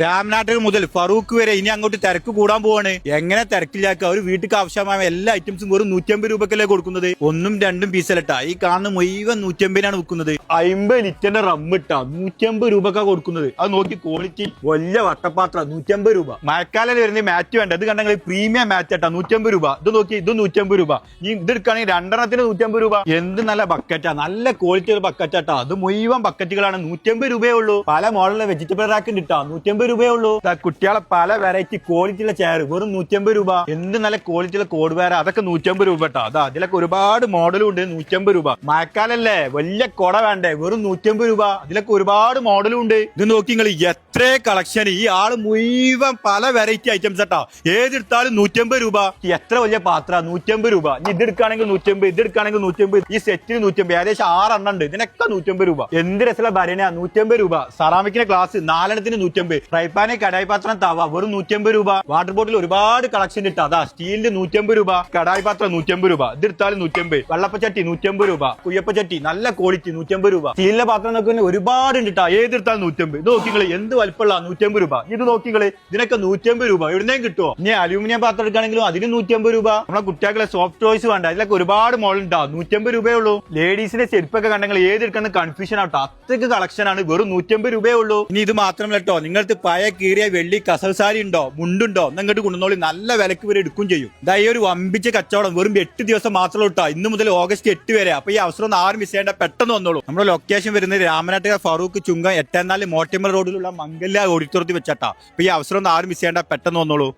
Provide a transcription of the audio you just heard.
രാംനാഥ് മുതൽ ഫറൂഖ് വരെ ഇനി അങ്ങോട്ട് തിരക്ക് കൂടാൻ പോവാണ്. എങ്ങനെ തിരക്കില്ലാക്കുക? ഒരു വീട്ടിൽ ആവശ്യമായ എല്ലാ ഐറ്റംസും വെറും 150 രൂപക്കല്ലേ കൊടുക്കുന്നത്. ഒന്നും രണ്ടും പീസലട്ടാ. ഈ കാണുന്ന മുഴുവൻ 150 വിൽക്കുന്നത്. 50 ലിറ്ററിന്റെ റമ്മിട്ടാ 150 രൂപക്കാ കൊടുക്കുന്നത്. അത് നോക്കി ക്വാളിറ്റി വലിയ വട്ടപ്പാത്ര 150 രൂപ. മഴക്കാലം വരുന്ന മാറ്റ് വേണ്ട. ഇത് കണ്ടെങ്കിൽ പ്രീമിയം മാറ്റ് ആട്ടാ 150 രൂപ. ഇത് നോക്കി ഇത് 150 രൂപ. ഈ ഇത് എടുക്കുകയാണെങ്കിൽ 2 150 രൂപ. എന്ത് നല്ല ബക്കറ്റാ, നല്ല ക്വാളിറ്റി ഒരു ബക്കറ്റാട്ടാ. അത് മുഴുവൻ ബക്കറ്റുകളാണ്. 150 രൂപയേ ഉള്ളൂ. പല മോഡലിലെ വെജിറ്റബിൾ റാക്ക് ഉണ്ട്. 150 രൂപയേ ഉള്ളൂ. കുട്ടികളെ പല വെറൈറ്റി ക്വാളിറ്റിയുള്ള ചെയർ വെറും 150 രൂപ. എന്ത് നല്ല ക്വാളിറ്റിയുള്ള കോഡ് വേറെ, അതൊക്കെ 150 രൂപ കേട്ടോ. അതാ അതിലൊക്കെ ഒരുപാട് മോഡലും ഉണ്ട്. 150 രൂപ. മഴക്കാലല്ലേ, വലിയ കൊട വേണ്ടേ, വെറും 150 രൂപ. അതിലൊക്കെ ഒരുപാട് മോഡലും ഉണ്ട്. ഇത് നോക്കി നിങ്ങൾ എത്ര കളക്ഷൻ. ഈ ആള് മുഴുവൻ പല വെറൈറ്റി ഐറ്റംസ് കേട്ടോ. ഏതെടുത്താലും 150 രൂപ. എത്ര വലിയ പാത്ര 150 രൂപ. ഇതെടുക്കുകയാണെങ്കിൽ 150, ഇതെടുക്കുകയാണെങ്കിൽ 150. ഈ സെറ്റിന് 150, ഏകദേശം 6 എണ്ണം ഉണ്ട്. ഇതിനൊക്കെ 150 രൂപ. എന്ത് രസമുള്ള ഭരണ 150 രൂപ. സെറാമിക്കിന്റെ ഗ്ലാസ് 4 150. ഫ്രൈ പാന് കടായി പാത്രം തവ വെറും 150 രൂപ. വാട്ടർ ബോട്ടിൽ ഒരുപാട് കളക്ഷൻ ഇട്ടാ. അതാ സ്റ്റീലിന്റെ 150 രൂപ. കടായി പാത്രം 150 രൂപ. ഇതെടുത്താലും 150. വെള്ളപ്പച്ചട്ടി 150 രൂപ. കുയ്യപ്പച്ചട്ടി നല്ല ക്വാളിറ്റി 150 രൂപ. സ്റ്റീലിന്റെ പാത്രം നോക്കുന്ന ഒരുപാട് ഉണ്ട് കേട്ടോ. ഏതെടുത്താലും 150. ഇത് നോക്കിങ്ങള് എന്ത് വലിപ്പമുള്ള 150 രൂപ. ഇത് നോക്കിങ്ങള് ഇതിനൊക്കെ 150 രൂപ. എവിടുന്നേം കിട്ടുമോ? ഇനി അലൂമിനിയം പാത്രം എടുക്കുകയാണെങ്കിലും അതിന് 150 രൂപ. നമ്മളെ കുട്ടികളെ സോഫ്റ്റ് ടോയ്സ് വേണ്ട, അതിലൊക്കെ ഒരുപാട് മോഡൽ ഉണ്ടാവും. 150 രൂപയേ ഉള്ളൂ. ലേഡീസിന്റെ ചെരുപ്പൊക്കെ കണ്ടെങ്കിൽ ഏതെടുക്കുന്ന കൺഫ്യൂഷൻ ആവട്ടോ. അത്രയ്ക്ക് കളക്ഷൻ ആണ്. വെറും 150 രൂപയേ ഉള്ളൂ. ഇനി ഇത് മാത്രമല്ല കേട്ടോ, നിങ്ങൾക്ക് പഴയ കീറിയ വെള്ളി കസൽ സാരി ഉണ്ടോ, മുണ്ടുണ്ടോ, എന്നിങ്ങോട്ട് കൊണ്ടുവന്നോളി. നല്ല വിലക്ക് വരെ എടുക്കും ചെയ്യും. ഇതാ ഈ ഒരു വമ്പിച്ച കച്ചവടം വെറും 8 ദിവസം മാത്രമേ ഇട്ടോ. ഇന്ന് മുതൽ ഓഗസ്റ്റ് 8 വരെ. അപ്പൊ ഈ അവസരം ഒന്നും ആരും മിസ് ചെയ്യേണ്ട, പെട്ടെന്ന് വന്നോളൂ. നമ്മുടെ ലൊക്കേഷൻ വരുന്നത് രാമനാട്ടുകര ഫറൂഖ് ചുങ്കം 84 മോട്ടിമർ റോഡിലുള്ള മംഗല്യ ഓഡിറ്റോറിയത്തിൽ വെച്ചാട്ടാ. അപ്പൊ ഈ അവസരം ഒന്നും ആരും മിസ് ചെയ്യേണ്ട, പെട്ടെന്ന് വന്നോളൂ.